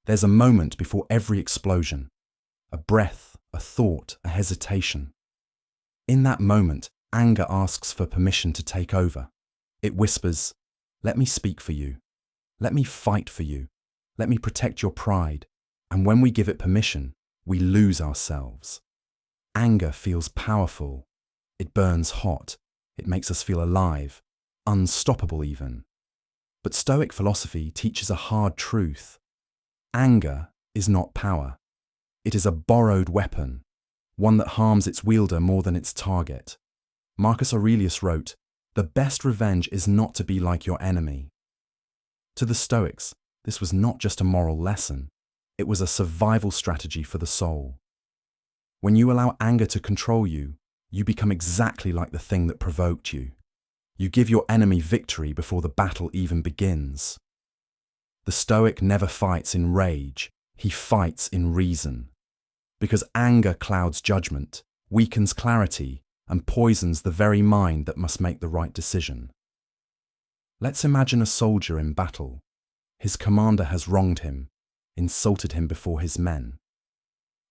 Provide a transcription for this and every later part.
There's a moment before every explosion, a breath, a thought, a hesitation. In that moment, anger asks for permission to take over. It whispers, "Let me speak for you. Let me fight for you. Let me protect your pride." And when we give it permission, we lose ourselves. Anger feels powerful. It burns hot. It makes us feel alive, unstoppable even. But Stoic philosophy teaches a hard truth. Anger is not power. It is a borrowed weapon, one that harms its wielder more than its target. Marcus Aurelius wrote, "The best revenge is not to be like your enemy." To the Stoics, this was not just a moral lesson. It was a survival strategy for the soul. When you allow anger to control you, you become exactly like the thing that provoked you. You give your enemy victory before the battle even begins. The Stoic never fights in rage, he fights in reason. Because anger clouds judgment, weakens clarity, and poisons the very mind that must make the right decision. Let's imagine a soldier in battle. His commander has wronged him, insulted him before his men.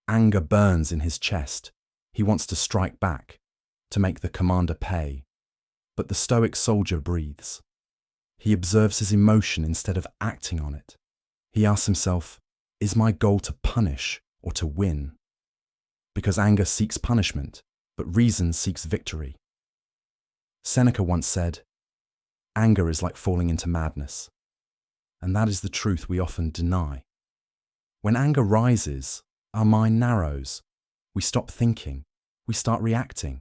Anger burns in his chest. He wants to strike back, to make the commander pay. But the Stoic soldier breathes. He observes his emotion instead of acting on it. He asks himself, is my goal to punish or to win? Because anger seeks punishment, but reason seeks victory. Seneca once said, "Anger is like falling into madness." And that is the truth we often deny. When anger rises, our mind narrows. We stop thinking. We start reacting.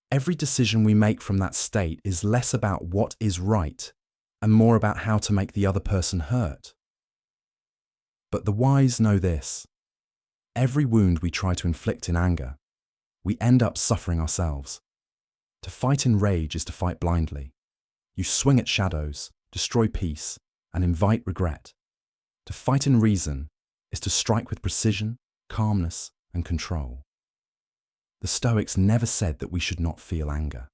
Every decision we make from that state is less about what is right and more about how to make the other person hurt. But the wise know this. Every wound we try to inflict in anger, we end up suffering ourselves. To fight in rage is to fight blindly. You swing at shadows, destroy peace, and invite regret. To fight in reason is to strike with precision, calmness, and control. The Stoics never said that we should not feel anger.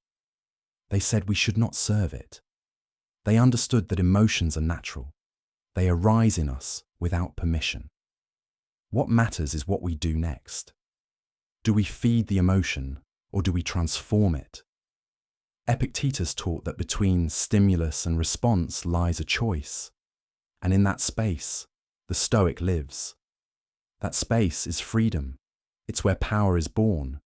They said we should not serve it. They understood that emotions are natural. They arise in us without permission. What matters is what we do next. Do we feed the emotion or do we transform it? Epictetus taught that between stimulus and response lies a choice. And in that space, the Stoic lives. That space is freedom. It's where power is born.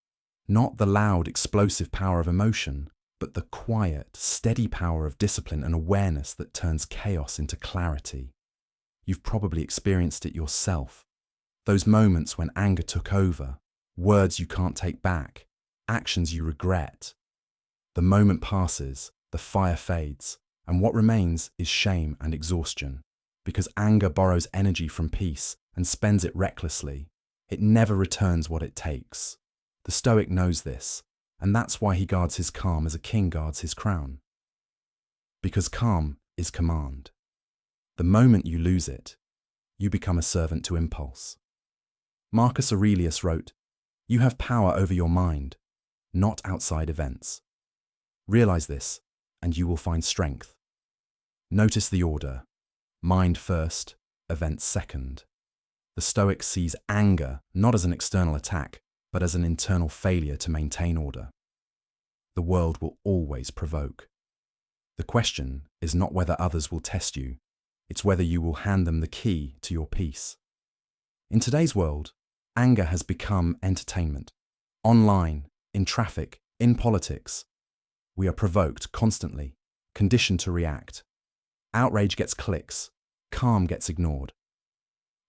Not the loud, explosive power of emotion, but the quiet, steady power of discipline and awareness that turns chaos into clarity. You've probably experienced it yourself. Those moments when anger took over, words you can't take back, actions you regret. The moment passes, the fire fades, and what remains is shame and exhaustion. Because anger borrows energy from peace and spends it recklessly, it never returns what it takes. The Stoic knows this, and that's why he guards his calm as a king guards his crown. Because calm is command. The moment you lose it, you become a servant to impulse. Marcus Aurelius wrote, "You have power over your mind, not outside events." Realize this, and you will find strength. Notice the order. Mind first, events second. The Stoic sees anger not as an external attack, but as an internal failure to maintain order. The world will always provoke. The question is not whether others will test you, it's whether you will hand them the key to your peace. In today's world, anger has become entertainment. Online, in traffic, in politics. We are provoked constantly, conditioned to react. Outrage gets clicks, calm gets ignored.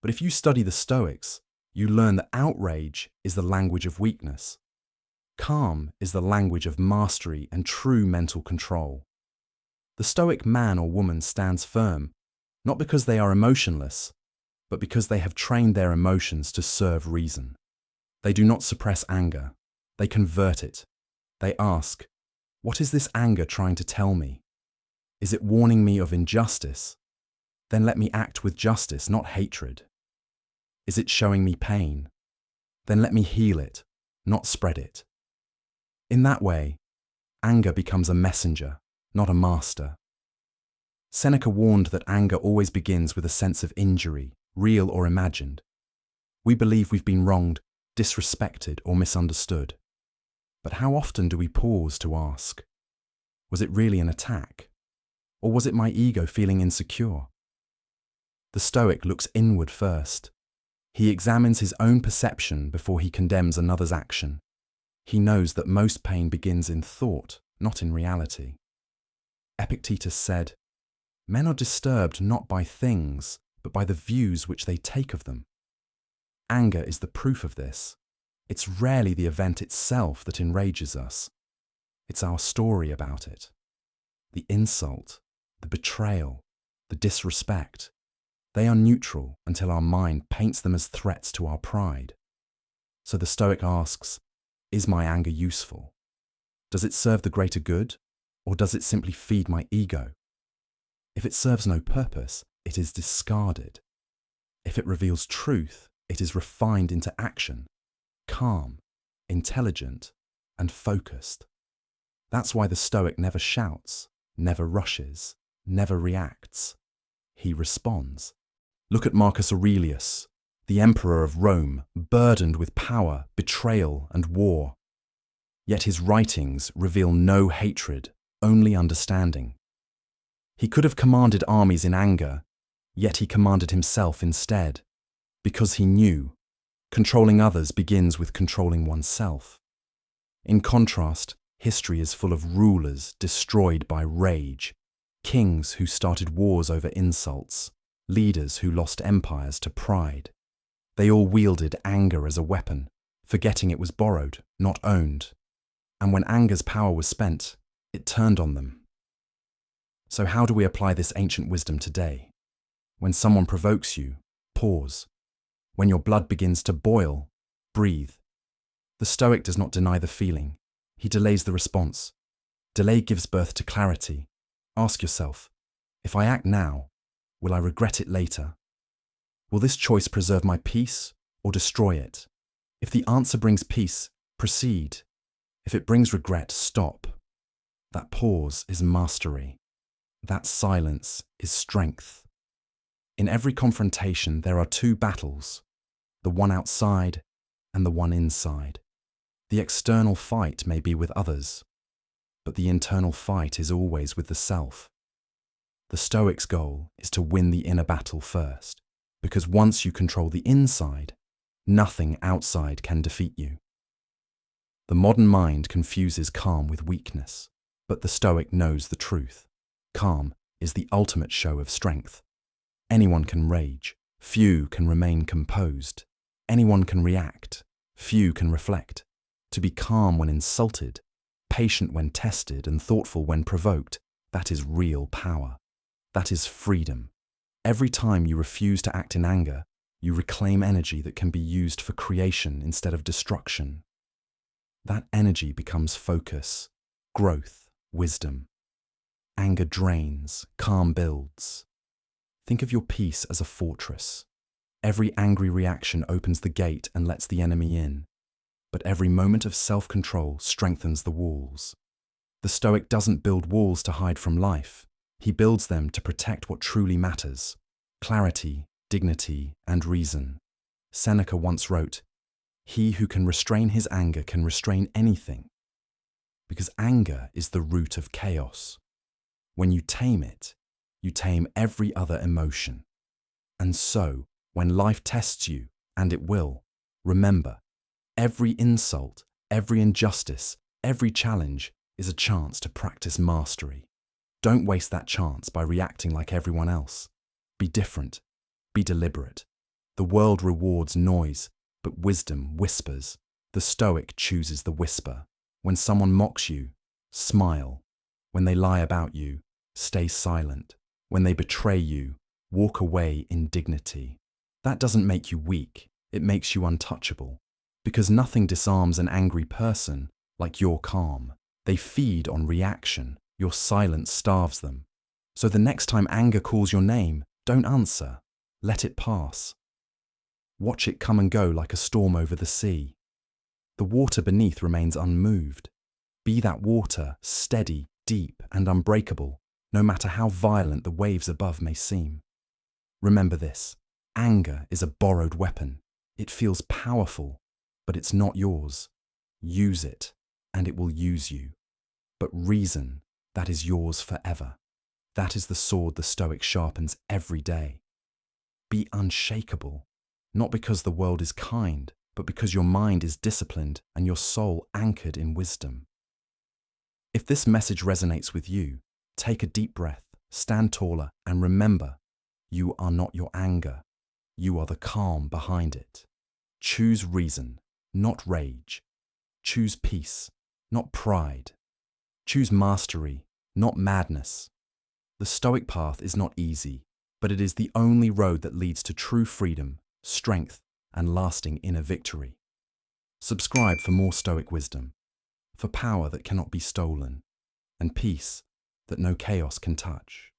But if you study the Stoics, you learn that outrage is the language of weakness. Calm is the language of mastery and true mental control. The Stoic man or woman stands firm, not because they are emotionless, but because they have trained their emotions to serve reason. They do not suppress anger, they convert it. They ask, what is this anger trying to tell me? Is it warning me of injustice? Then let me act with justice, not hatred. Is it showing me pain? Then let me heal it, not spread it. In that way, anger becomes a messenger, not a master. Seneca warned that anger always begins with a sense of injury, real or imagined. We believe we've been wronged, disrespected, or misunderstood. But how often do we pause to ask, was it really an attack? Or was it my ego feeling insecure? The Stoic looks inward first. He examines his own perception before he condemns another's action. He knows that most pain begins in thought, not in reality. Epictetus said, "Men are disturbed not by things, but by the views which they take of them." Anger is the proof of this. It's rarely the event itself that enrages us. It's our story about it. The insult, the betrayal, the disrespect, they are neutral until our mind paints them as threats to our pride. So the Stoic asks, is my anger useful? Does it serve the greater good, or does it simply feed my ego? If it serves no purpose, it is discarded. If it reveals truth, it is refined into action, calm, intelligent, and focused. That's why the Stoic never shouts, never rushes, never reacts. He responds. Look at Marcus Aurelius, the emperor of Rome, burdened with power, betrayal, and war. Yet his writings reveal no hatred, only understanding. He could have commanded armies in anger, yet he commanded himself instead, because he knew controlling others begins with controlling oneself. In contrast, history is full of rulers destroyed by rage, kings who started wars over insults, leaders who lost empires to pride. They all wielded anger as a weapon, forgetting it was borrowed, not owned. And when anger's power was spent, it turned on them. So how do we apply this ancient wisdom today? When someone provokes you, pause. When your blood begins to boil, breathe. The Stoic does not deny the feeling. He delays the response. Delay gives birth to clarity. Ask yourself, if I act now, will I regret it later? Will this choice preserve my peace or destroy it? If the answer brings peace, proceed. If it brings regret, stop. That pause is mastery. That silence is strength. In every confrontation, there are two battles, the one outside and the one inside. The external fight may be with others, but the internal fight is always with the self. The Stoic's goal is to win the inner battle first, because once you control the inside, nothing outside can defeat you. The modern mind confuses calm with weakness, but the Stoic knows the truth. Calm is the ultimate show of strength. Anyone can rage, few can remain composed. Anyone can react, few can reflect. To be calm when insulted, patient when tested, and thoughtful when provoked, that is real power. That is freedom. Every time you refuse to act in anger, you reclaim energy that can be used for creation instead of destruction. That energy becomes focus, growth, wisdom. Anger drains, calm builds. Think of your peace as a fortress. Every angry reaction opens the gate and lets the enemy in, but every moment of self-control strengthens the walls. The Stoic doesn't build walls to hide from life. He builds them to protect what truly matters: clarity, dignity, and reason. Seneca once wrote, "He who can restrain his anger can restrain anything," because anger is the root of chaos. When you tame it, you tame every other emotion. And so, when life tests you, and it will, remember, every insult, every injustice, every challenge is a chance to practice mastery. Don't waste that chance by reacting like everyone else. Be different. Be deliberate. The world rewards noise, but wisdom whispers. The Stoic chooses the whisper. When someone mocks you, smile. When they lie about you, stay silent. When they betray you, walk away in dignity. That doesn't make you weak. It makes you untouchable. Because nothing disarms an angry person like your calm. They feed on reaction. Your silence starves them. So the next time anger calls your name, don't answer. Let it pass. Watch it come and go like a storm over the sea. The water beneath remains unmoved. Be that water, steady, deep, and unbreakable, no matter how violent the waves above may seem. Remember this: Anger is a borrowed weapon. It feels powerful, but it's not yours. Use it, and it will use you. But reason, that is yours forever. That is the sword the Stoic sharpens every day. Be unshakable, not because the world is kind, but because your mind is disciplined and your soul anchored in wisdom. If this message resonates with you, take a deep breath, stand taller, and remember, you are not your anger. You are the calm behind it. Choose reason, not rage. Choose peace, not pride. Choose mastery, not madness. The Stoic path is not easy, but it is the only road that leads to true freedom, strength, and lasting inner victory. Subscribe for more Stoic wisdom, for power that cannot be stolen, and peace that no chaos can touch.